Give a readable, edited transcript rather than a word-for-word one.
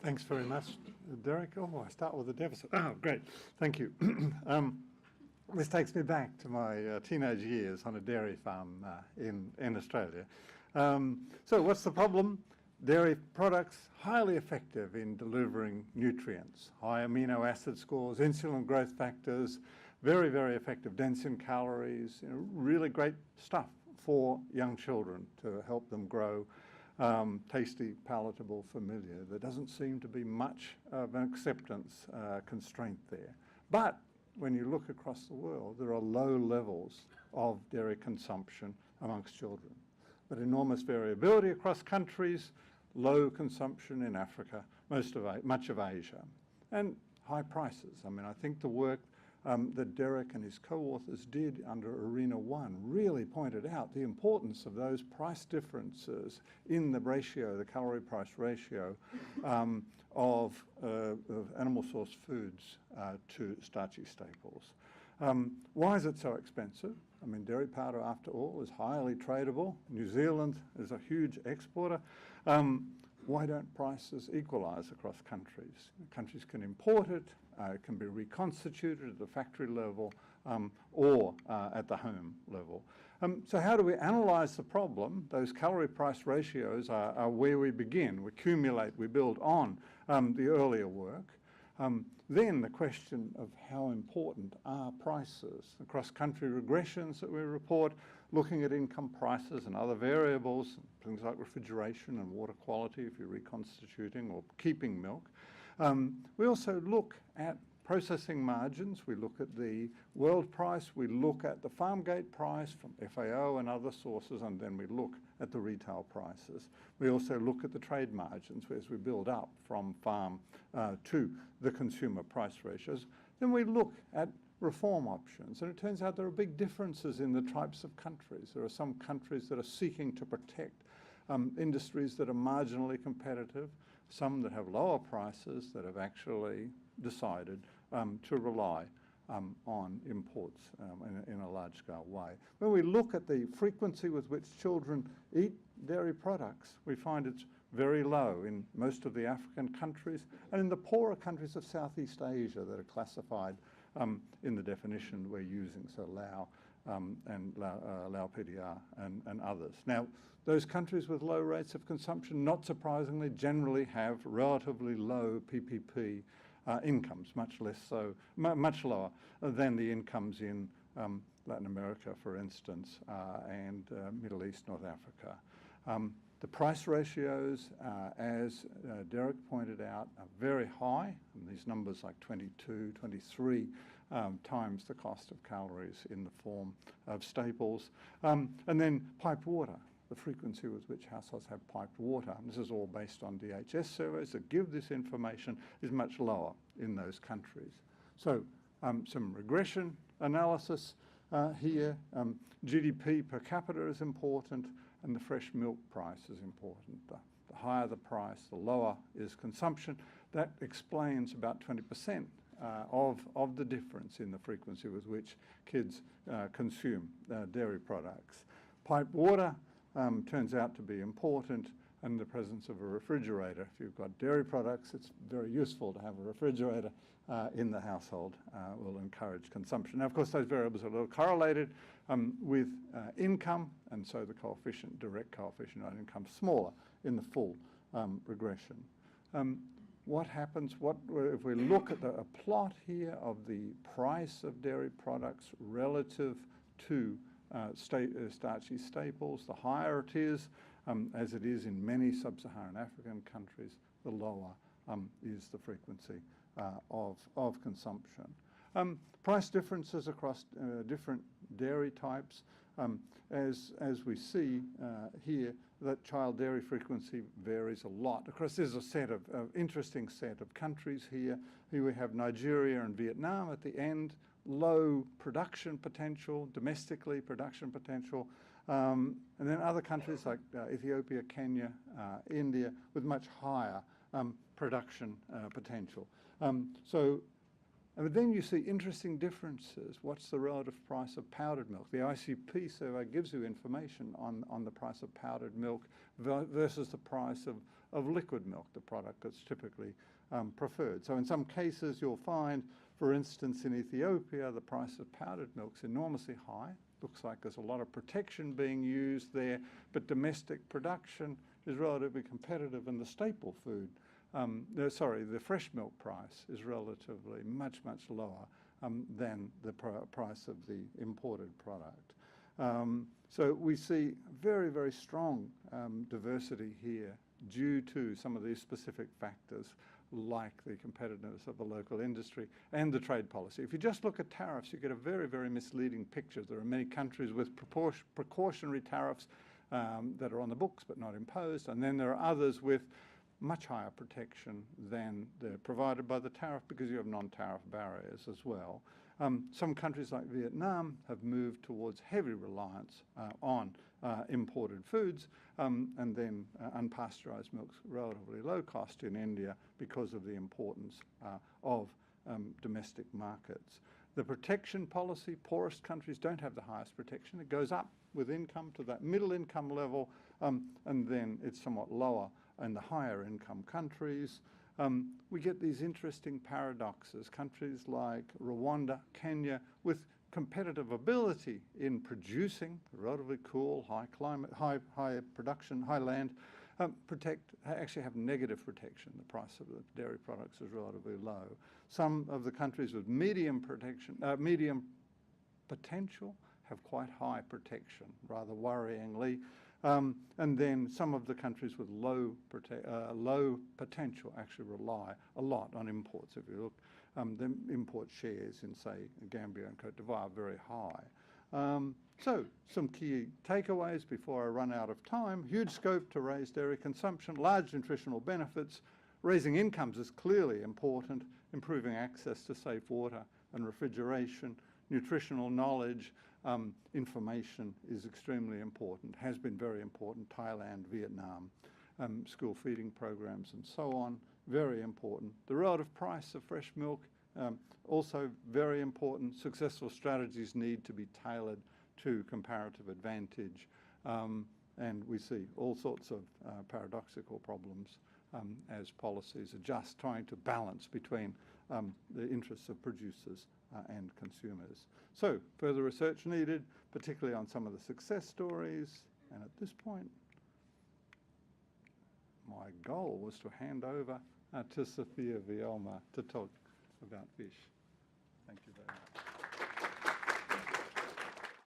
Thanks very much, Derek. Oh, I start with the deficit. Oh, great. Thank you. This takes me back to my teenage years on a dairy farm in Australia. So what's the problem? Dairy products, highly effective in delivering nutrients, high amino acid scores, insulin growth factors, very, very effective, dense in calories, really great stuff for young children to help them grow. Tasty, palatable, familiar. There doesn't seem to be much of an acceptance constraint there. But when you look across the world, there are low levels of dairy consumption amongst children. But enormous variability across countries, low consumption in Africa, much of Asia, and high prices. I mean, I think the work that Derek and his co-authors did under Arena 1 really pointed out the importance of those price differences in the ratio, the calorie price ratio of animal source foods to starchy staples. Why is it so expensive? I mean, dairy powder, after all, is highly tradable. New Zealand is a huge exporter. Why don't prices equalise across countries? Countries can import it, it can be reconstituted at the factory level or at the home level. So how do we analyse the problem? Those calorie price ratios are where we begin. We accumulate, we build on the earlier work. Then the question of how important are prices. The cross-country regressions that we report, looking at income prices and other variables, things like refrigeration and water quality if you're reconstituting or keeping milk. We also look at processing margins. We look at the world price, we look at the farm gate price from FAO and other sources, and then we look at the retail prices. We also look at the trade margins as we build up from farm to the consumer price ratios. Then we look at reform options, and it turns out there are big differences in the types of countries. There are some countries that are seeking to protect industries that are marginally competitive, some that have lower prices that have actually decided to rely on imports in a large-scale way. When we look at the frequency with which children eat dairy products, we find it's very low in most of the African countries and in the poorer countries of Southeast Asia that are classified in the definition we're using, so Lao and Lao PDR and others. Now, those countries with low rates of consumption, not surprisingly, generally have relatively low PPP incomes, much lower than the incomes in Latin America, for instance, and Middle East, North Africa. The price ratios, as Derek pointed out, are very high, and these numbers like 22, 23 times the cost of calories in the form of staples. And then piped water, the frequency with which households have piped water, and this is all based on DHS surveys that give this information, is much lower in those countries. So some regression analysis here. GDP per capita is important, and the fresh milk price is important. The higher the price, the lower is consumption. That explains about 20% of the difference in the frequency with which kids consume dairy products. Piped water turns out to be important, and the presence of a refrigerator. If you've got dairy products, it's very useful to have a refrigerator in the household, will encourage consumption. Now, of course, those variables are a little correlated with income, and so the coefficient, direct coefficient on income, smaller in the full regression. What happens, if we look at a plot here of the price of dairy products relative to starchy staples, the higher it is, as it is in many sub-Saharan African countries, the lower is the frequency of consumption. Price differences across different dairy types, as we see here, that child dairy frequency varies a lot. Of course, there's a set of interesting set of countries here. Here we have Nigeria and Vietnam at the end, low production potential, domestically production potential, and then other countries like Ethiopia, Kenya, India, with much higher production potential. And then you see interesting differences. What's the relative price of powdered milk? The ICP survey gives you information on the price of powdered milk versus the price of liquid milk, the product that's typically preferred. So in some cases you'll find, for instance, in Ethiopia, the price of powdered milk's enormously high. Looks like there's a lot of protection being used there, but domestic production is relatively competitive, and the staple food, the fresh milk price is relatively much lower than the price of the imported product. So we see very strong diversity here due to some of these specific factors, like the competitiveness of the local industry and the trade policy. If you just look at tariffs, you get a very misleading picture. There are many countries with precautionary tariffs that are on the books but not imposed, and then there are others with much higher protection than they're provided by the tariff, because you have non-tariff barriers as well. Some countries like Vietnam have moved towards heavy reliance on imported foods, and then unpasteurized milk's relatively low cost in India because of the importance of domestic markets. The protection policy, poorest countries don't have the highest protection. It goes up with income to that middle income level, and then it's somewhat lower in the higher income countries. We get these interesting paradoxes. Countries like Rwanda, Kenya, with competitive ability in producing relatively cool, high climate, high production, high land, actually have negative protection. The price of the dairy products is relatively low. Some of the countries with medium potential have quite high protection, rather worryingly. And then some of the countries with low potential actually rely a lot on imports. If you look, the import shares in, say, Gambia and Cote d'Ivoire are very high. So some key takeaways before I run out of time. Huge scope to raise dairy consumption, large nutritional benefits. Raising incomes is clearly important. Improving access to safe water and refrigeration, nutritional knowledge, information is extremely important, has been very important. Thailand, Vietnam, school feeding programs and so on, very important. The relative price of fresh milk, also very important. Successful strategies need to be tailored to comparative advantage. And we see all sorts of paradoxical problems as policies adjust, trying to balance between the interests of producers and consumers. So further research needed, particularly on some of the success stories. And at this point, my goal was to hand over to Sophia Vielma to talk about fish. Thank you very much.